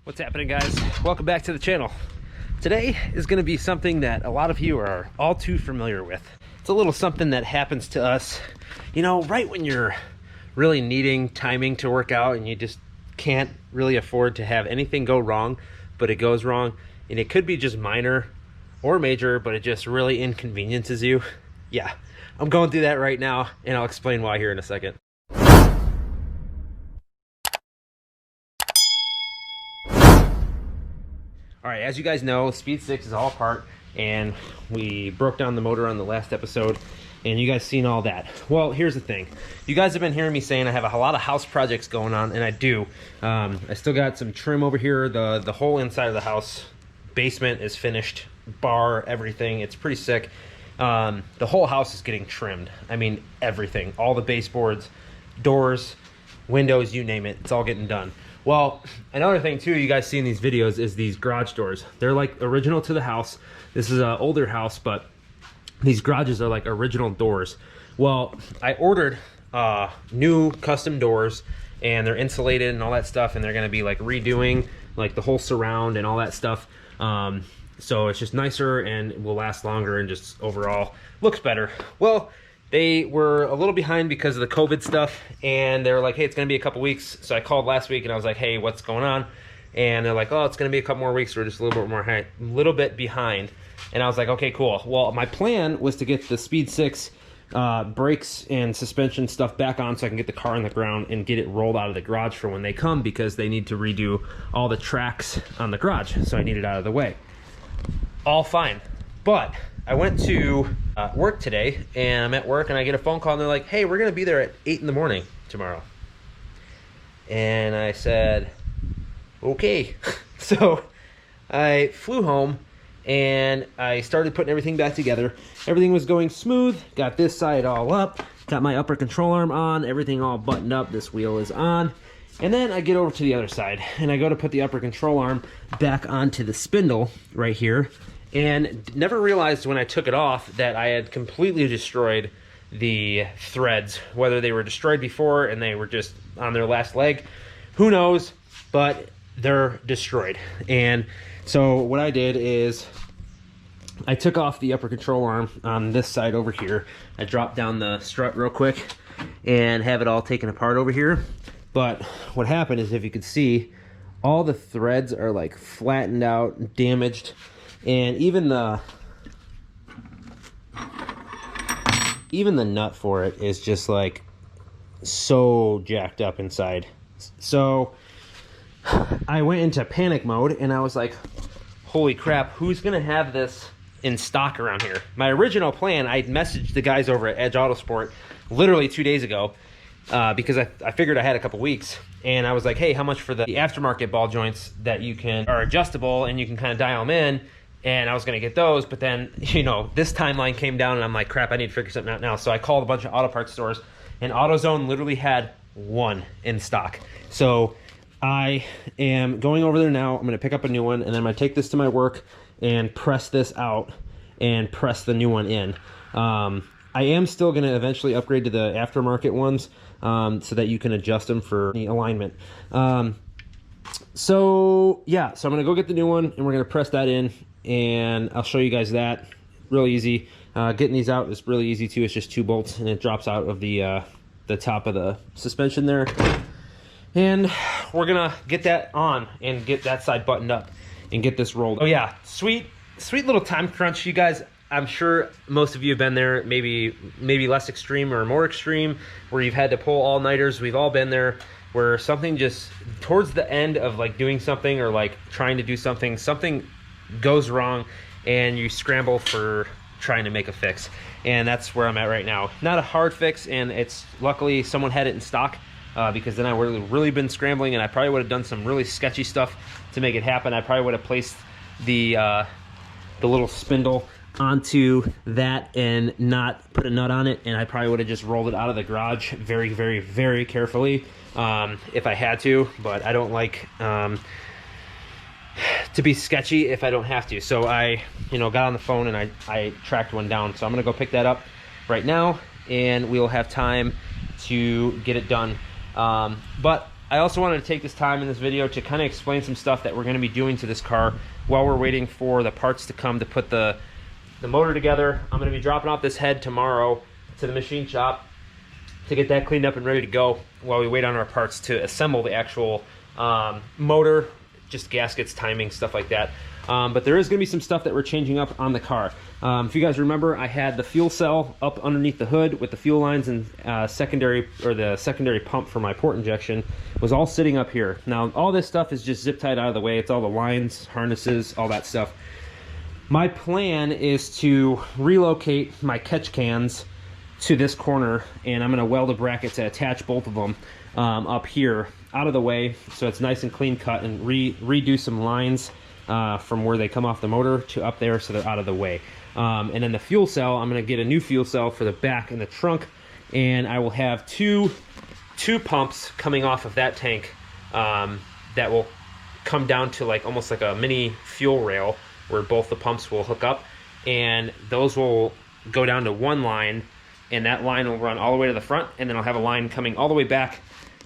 What's happening, guys? Welcome back to the channel. Today is going to be something that a lot of you are all too familiar with. It's a little something that happens to us, you know, right when you're really needing timing to work out and you just can't really afford to have anything go wrong, but it goes wrong. And it could be just minor or major, but it just really inconveniences you. Yeah, I'm going through that right now, and I'll explain why here in a second. All right, as you guys know, Speed6 is all apart, and we broke down the motor on the last episode, and you guys seen all that. Well, here's the thing. You guys have been hearing me saying I have a lot of house projects going on, and I do. I still got some trim over here. The whole inside of the house, basement is finished, bar, everything. It's pretty sick. The whole house is getting trimmed. I mean, everything. All the baseboards, doors, windows, you name it. It's all getting done. Well, another thing too you guys see in these videos is these garage doors. They're like original to the house. This is an older house, but these garages are like original doors. Well, I ordered new custom doors, and they're insulated and all that stuff, and they're gonna be like redoing like the whole surround and all that stuff. So it's just nicer and will last longer and just overall looks better. Well, they were a little behind because of the COVID stuff, and they were like, hey, it's gonna be a couple weeks. So I called last week and I was like, hey, what's going on? And they're like, oh, it's gonna be a couple more weeks. We're just a little bit behind. And I was like, okay, cool. Well, my plan was to get the Speed6 brakes and suspension stuff back on so I can get the car on the ground and get it rolled out of the garage for when they come, because they need to redo all the tracks on the garage. So I need it out of the way. All fine. But I went to work today, and I'm at work and I get a phone call and they're like, hey, we're gonna be there at 8 in the morning tomorrow. And I said, okay. So I flew home and I started putting everything back together. Everything was going smooth. Got this side all up, got my upper control arm on, everything all buttoned up. This wheel is on. And then I get over to the other side and I go to put the upper control arm back onto the spindle right here, and never realized when I took it off that I had completely destroyed the threads. Whether they were destroyed before and they were just on their last leg, who knows, but they're destroyed. And so what I did is I took off the upper control arm on this side over here. I dropped down the strut real quick and have it all taken apart over here. But what happened is, if you could see, all the threads are like flattened out, damaged, and even the nut for it is just like so jacked up inside. So I went into panic mode and I was like, holy crap, who's gonna have this in stock around here? My original plan, I messaged the guys over at Edge Autosport literally 2 days ago, because I figured I had a couple weeks, and I was like, hey, how much for the aftermarket ball joints that are adjustable and you can kind of dial them in? And I was gonna get those, but then, you know, this timeline came down and I'm like, crap, I need to figure something out now. So I called a bunch of auto parts stores, and AutoZone literally had one in stock. So I am going over there now. I'm gonna pick up a new one, and then I'm gonna take this to my work and press this out and press the new one in. I am still gonna eventually upgrade to the aftermarket ones, so that you can adjust them for the alignment. So yeah, so I'm gonna go get the new one and we're gonna press that in, and I'll show you guys that. Real easy. Getting these out is really easy too. It's just 2 bolts and it drops out of the top of the suspension there. And we're gonna get that on and get that side buttoned up and get this rolled. Oh yeah, sweet little time crunch, you guys. I'm sure most of you have been there, maybe less extreme or more extreme, where you've had to pull all-nighters. We've all been there, where something just towards the end of like doing something or like trying to do something goes wrong and you scramble for trying to make a fix. And that's where I'm at right now. Not a hard fix, and it's luckily someone had it in stock, because then I would have really been scrambling, and I probably would have done some really sketchy stuff to make it happen. I probably would have placed the little spindle onto that and not put a nut on it, and I probably would have just rolled it out of the garage very, very, very carefully, if I had to. But I don't like to be sketchy if I don't have to. So I, got on the phone and I tracked one down. So I'm gonna go pick that up right now, and we'll have time to get it done. But I also wanted to take this time in this video to kind of explain some stuff that we're going to be doing to this car while we're waiting for the parts to come to put the motor together. I'm going to be dropping off this head tomorrow to the machine shop to get that cleaned up and ready to go while we wait on our parts to assemble the actual motor, just gaskets, timing, stuff like that. But there is going to be some stuff that we're changing up on the car. If you guys remember, I had the fuel cell up underneath the hood with the fuel lines and the secondary pump for my port injection was all sitting up here. Now all this stuff is just zip tied out of the way. It's all the lines, harnesses, all that stuff. My plan is to relocate my catch cans to this corner, and I'm going to weld a bracket to attach both of them up here out of the way, so it's nice and clean cut, and redo some lines from where they come off the motor to up there, so they're out of the way. And then the fuel cell, I'm going to get a new fuel cell for the back and the trunk, and I will have two pumps coming off of that tank that will come down to like almost like a mini fuel rail where both the pumps will hook up, and those will go down to one line, and that line will run all the way to the front, and then I'll have a line coming all the way back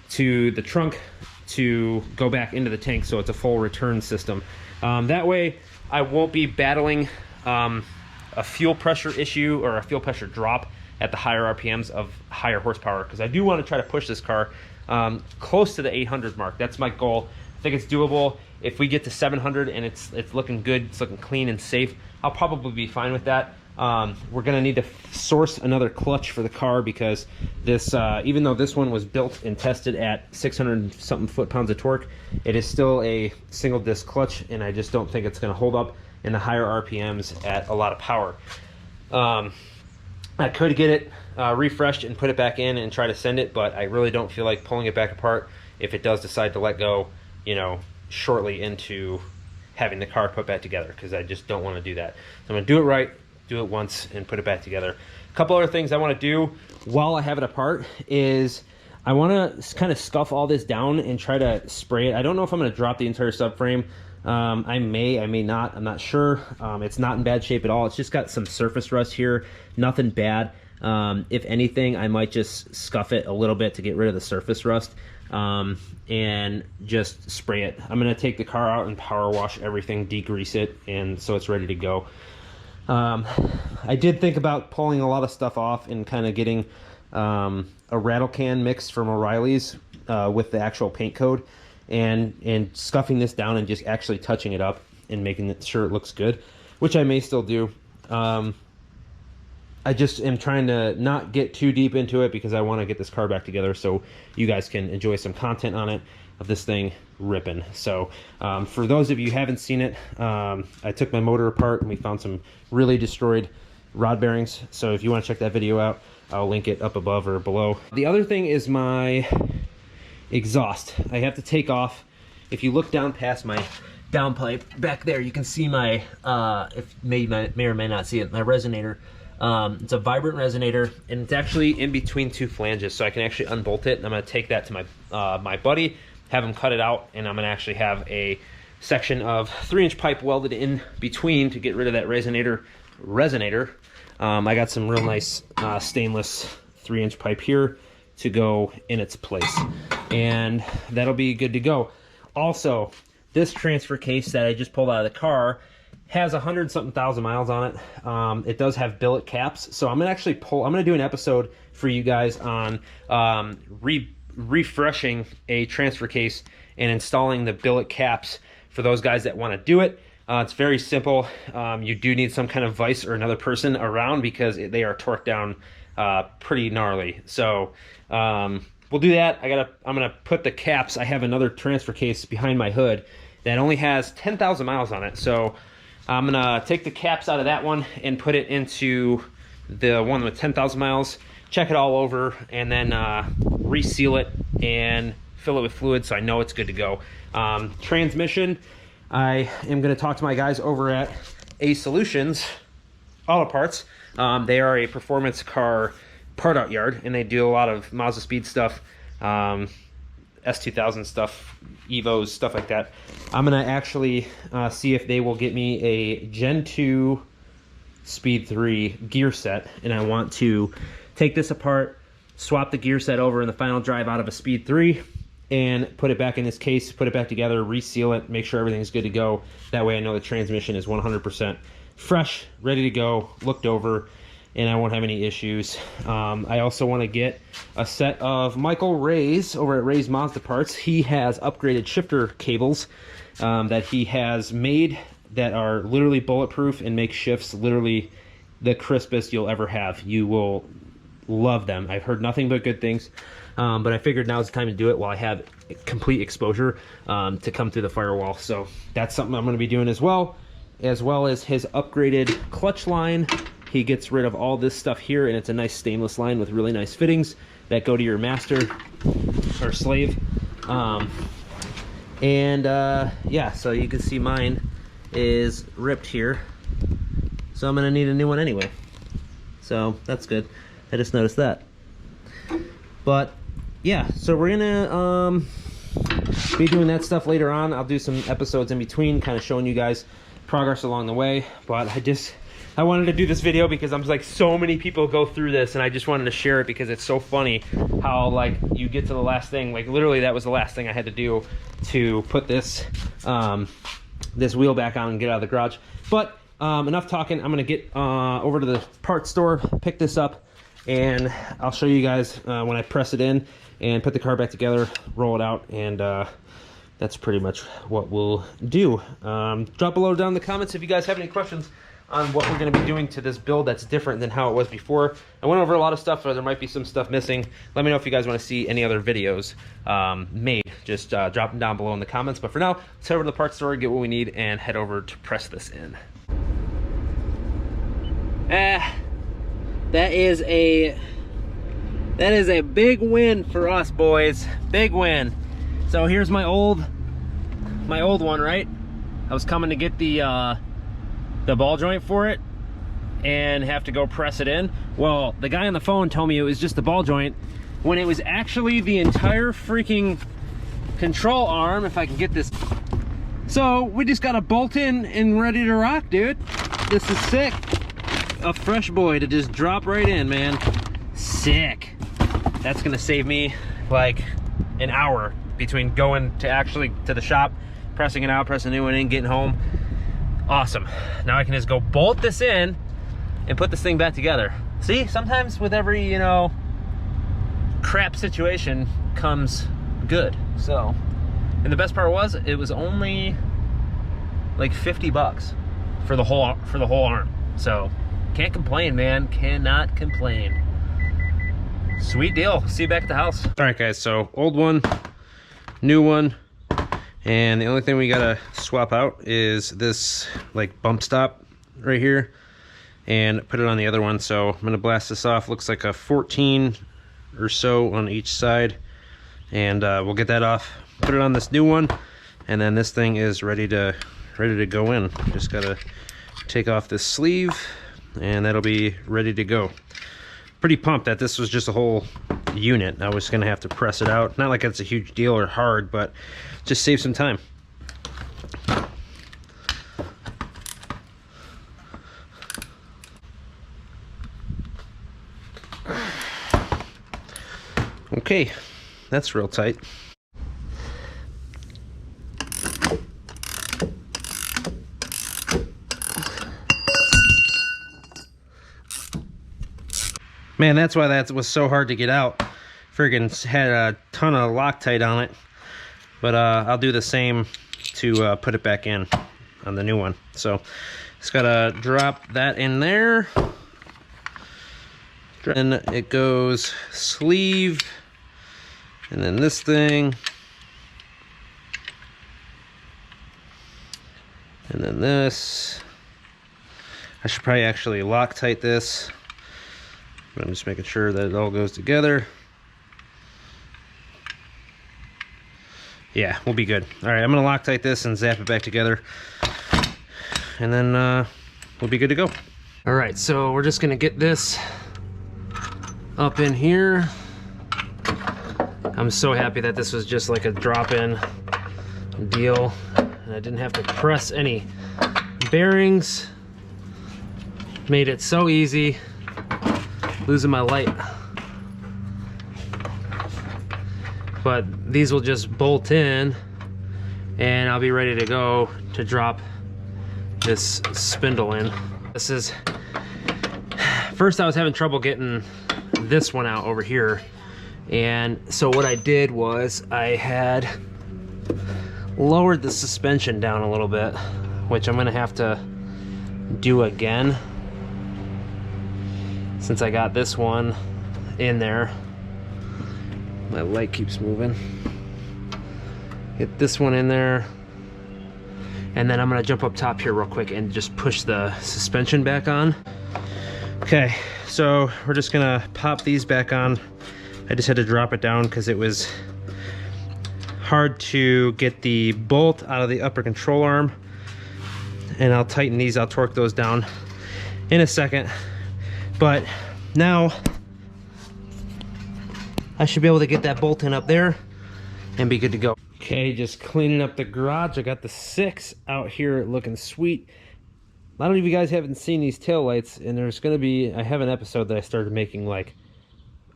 to the trunk to go back into the tank, so it's a full return system. That way I won't be battling a fuel pressure issue or a fuel pressure drop at the higher RPMs of higher horsepower, because I do want to try to push this car close to the 800 mark. That's my goal. I think it's doable. If we get to 700 and it's looking good, it's looking clean and safe, I'll probably be fine with that. We're gonna need to source another clutch for the car, because this, even though this one was built and tested at 600 something foot-pounds of torque, it is still a single disc clutch, and I just don't think it's gonna hold up in the higher RPMs at a lot of power. I could get it refreshed and put it back in and try to send it, but I really don't feel like pulling it back apart if it does decide to let go, you know, shortly into having the car put back together, because I just don't want to do that. So I'm gonna do it right, do it once, and put it back together. A couple other things I want to do while I have it apart is I want to kind of scuff all this down and try to spray it. I don't know if I'm going to drop the entire subframe. I may not. I'm not sure. It's not in bad shape at all. It's just got some surface rust here. Nothing bad. If anything, I might just scuff it a little bit to get rid of the surface rust and just spray it. I'm going to take the car out and power wash everything, degrease it, and so it's ready to go. I did think about pulling a lot of stuff off and kind of getting a rattle can mix from O'Reilly's with the actual paint code, and scuffing this down and just actually touching it up and making sure it looks good, which I may still do. I just am trying to not get too deep into it because I want to get this car back together so you guys can enjoy some content on it of this thing ripping. So for those of you who haven't seen it, I took my motor apart and we found some really destroyed rod bearings. So if you want to check that video out, I'll link it up above or below. The other thing is my exhaust. I have to take off. If you look down past my downpipe back there, you can see my if may or may not see it, my resonator. It's a vibrant resonator, and it's actually in between two flanges, so I can actually unbolt it. And I'm going to take that to my my buddy, have him cut it out, and I'm going to actually have a section of 3-inch pipe welded in between to get rid of that resonator. I got some real nice stainless 3-inch pipe here to go in its place, and that'll be good to go. Also, this transfer case that I just pulled out of the car has 100-something thousand miles on it. It does have billet caps, so I'm gonna actually I'm gonna do an episode for you guys on refreshing a transfer case and installing the billet caps for those guys that want to do it. It's very simple. You do need some kind of vise or another person around because they are torqued down pretty gnarly. So we'll do that. I'm gonna put the caps. I have another transfer case behind my hood that only has 10,000 miles on it, so I'm gonna take the caps out of that one and put it into the one with 10,000 miles, check it all over, and then reseal it and fill it with fluid so I know it's good to go. Transmission, I am gonna talk to my guys over at A Solutions Auto Parts. They are a performance car part out yard, and they do a lot of Mazdaspeed stuff, S2000 stuff, Evos, stuff like that. I'm gonna actually see if they will get me a Gen 2 Speed 3 gear set, and I want to take this apart, swap the gear set over in the final drive out of a Speed 3, and put it back in this case, put it back together, reseal it, make sure everything's good to go. That way I know the transmission is 100% fresh, ready to go, looked over, and I won't have any issues. I also want to get a set of Michael Ray's over at Ray's Mazda Parts. He has upgraded shifter cables that he has made that are literally bulletproof and make shifts literally the crispest you'll ever have. You will love them. I've heard nothing but good things, but I figured now's the time to do it while I have complete exposure to come through the firewall. So that's something I'm going to be doing as well as his upgraded clutch line. He gets rid of all this stuff here, and it's a nice stainless line with really nice fittings that go to your master or slave. Yeah, so you can see mine is ripped here, so I'm gonna need a new one anyway, so that's good. I just noticed that. But yeah, so we're gonna be doing that stuff later on. I'll do some episodes in between, kind of showing you guys progress along the way. But I wanted to do this video because I'm like, so many people go through this, and I just wanted to share it because it's so funny how like you get to the last thing. Like literally that was the last thing I had to do to put this this wheel back on and get out of the garage. But enough talking. I'm gonna get over to the parts store, pick this up, and I'll show you guys when I press it in and put the car back together, roll it out, and that's pretty much what we'll do. Drop below down in the comments if you guys have any questions on what we're going to be doing to this build that's different than how it was before. I went over a lot of stuff, or there might be some stuff missing. Let me know if you guys want to see any other videos made. Just drop them down below in the comments. But for now, let's head over to the parts store, get what we need, and head over to press this in. That is a big win for us, boys. Big win. So here's my old one, right? I was coming to get the ball joint for it and have to go press it in. Well, the guy on the phone told me it was just the ball joint when it was actually the entire freaking control arm, if I can get this. So we just got a bolt in and ready to rock, dude. This is sick. A fresh boy to just drop right in, man. Sick. That's gonna save me like an hour between going to actually to the shop, pressing it out, pressing a new one in, getting home. Awesome. Now I can just go bolt this in and put this thing back together. See, sometimes with every, you know, crap situation comes good. So, and the best part was it was only like 50 bucks for the whole arm. So, can't complain, man. Cannot complain. Sweet deal. See you back at the house. All right, guys. So, old one, new one. And the only thing we gotta swap out is this like bump stop right here and put it on the other one. So I'm gonna blast this off. Looks like a 14 or so on each side, and we'll get that off, put it on this new one, and then this thing is ready to go in. Just gotta take off this sleeve and that'll be ready to go. Pretty pumped that this was just a whole unit. I was gonna have to press it out. Not like it's a huge deal or hard, but just save some time. Okay, that's real tight. Man, that's why that was so hard to get out. Friggin' had a ton of Loctite on it. But I'll do the same to put it back in on the new one. So just gotta drop that in there. Then it goes sleeve, and then this thing, and then this. I should probably actually Loctite this. I'm just making sure that it all goes together. Yeah, we'll be good. All right, I'm gonna Loctite this and zap it back together, and then we'll be good to go. All right, so we're just gonna get this up in here. I'm so happy that this was just like a drop-in deal, and I didn't have to press any bearings. Made it so easy. Losing my light. but these will just bolt in and I'll be ready to go to drop this spindle in. This is, first I was having trouble getting this one out over here, and so what I did was I had lowered the suspension down a little bit, which I'm gonna have to do again since I got this one in there. My light keeps moving. Get this one in there, and then I'm gonna jump up top here real quick and just push the suspension back on. Okay, so we're just gonna pop these back on. I just had to drop it down because it was hard to get the bolt out of the upper control arm, and I'll tighten these, I'll torque those down in a second. But now I should be able to get that bolt in up there and be good to go. Okay, just cleaning up the garage. I got the 6 out here looking sweet. A lot of you guys haven't seen these taillights, and there's gonna be, I have an episode that I started making like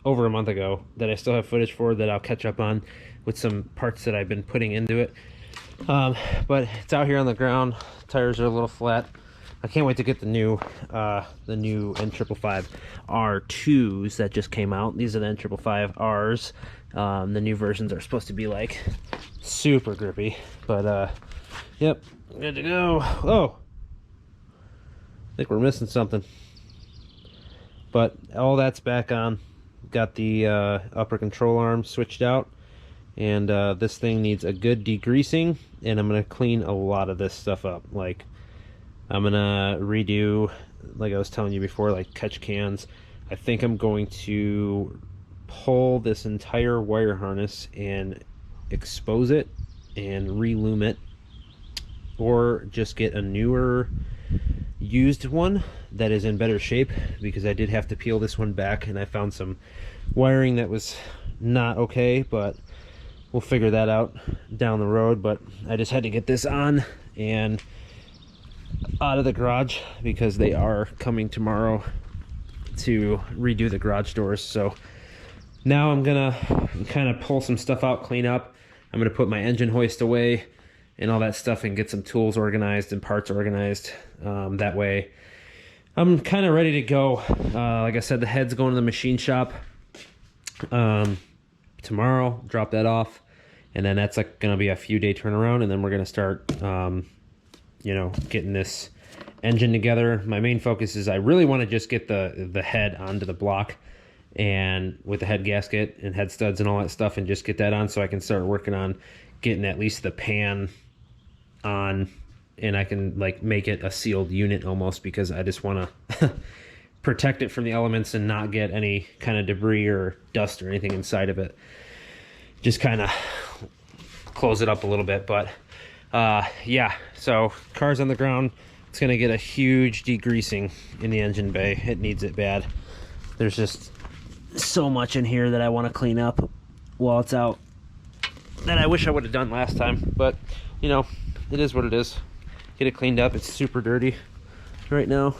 over a month ago that I still have footage for that I'll catch up on with some parts that I've been putting into it. But it's out here on the ground. Tires are a little flat. I can't wait to get the new N555 R2s that just came out. These are the N555Rs. The new versions are supposed to be like super grippy, but yep, good to go. Oh, I think we're missing something, but all that's back on. Got the upper control arm switched out, and this thing needs a good degreasing, and I'm gonna clean a lot of this stuff up. Like, I'm gonna redo, like I was telling you before, like catch cans. I think I'm going to pull this entire wire harness and expose it and relume it, or just get a newer used one that is in better shape, because I did have to peel this one back and I found some wiring that was not okay, but we'll figure that out down the road. But I just had to get this on and out of the garage because they are coming tomorrow to redo the garage doors. So now I'm gonna kind of pull some stuff out, clean up. I'm gonna put my engine hoist away and all that stuff and get some tools organized and parts organized. That way I'm kind of ready to go. Like I said, the head's going to the machine shop tomorrow, drop that off, and then that's like gonna be a few day turnaround, and then we're gonna start you know, getting this engine together. My main focus is I really want to just get the head onto the block, and with the head gasket and head studs and all that stuff, and just get that on so I can start working on getting at least the pan on, and I can like make it a sealed unit almost, because I just want to protect it from the elements and not get any kind of debris or dust or anything inside of it. Just kind of close it up a little bit. But yeah, so car's on the ground. It's gonna get a huge degreasing in the engine bay. It needs it bad. There's just so much in here that I want to clean up while it's out that I wish I would have done last time, but you know, it is what it is. Get it cleaned up. It's super dirty right now,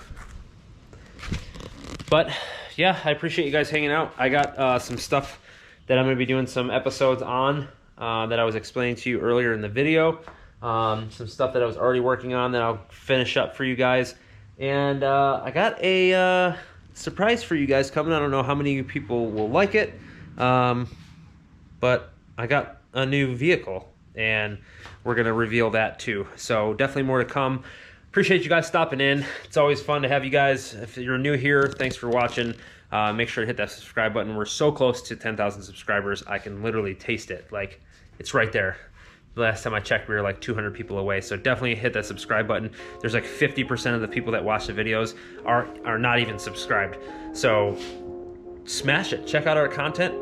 but yeah, I appreciate you guys hanging out. I got some stuff that I'm going to be doing some episodes on that I was explaining to you earlier in the video. Some stuff that I was already working on that I'll finish up for you guys, and I got a surprise for you guys coming. I don't know how many people will like it, but I got a new vehicle, and we're gonna reveal that too. So definitely more to come. Appreciate you guys stopping in. It's always fun to have you guys. If you're new here, thanks for watching. Make sure to hit that subscribe button. We're so close to 10,000 subscribers. I can literally taste it. Like, it's right there. The last time I checked, we were like 200 people away. So definitely hit that subscribe button. There's like 50% of the people that watch the videos are not even subscribed. So smash it. Check out our content.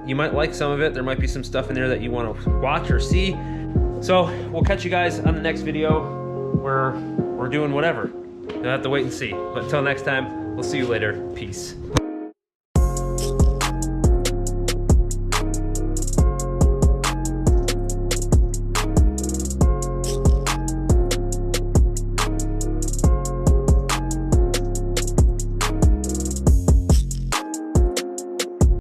You might like some of it. There might be some stuff in there that you want to watch or see. So we'll catch you guys on the next video where we're doing whatever. You'll have to wait and see. But until next time, we'll see you later. Peace.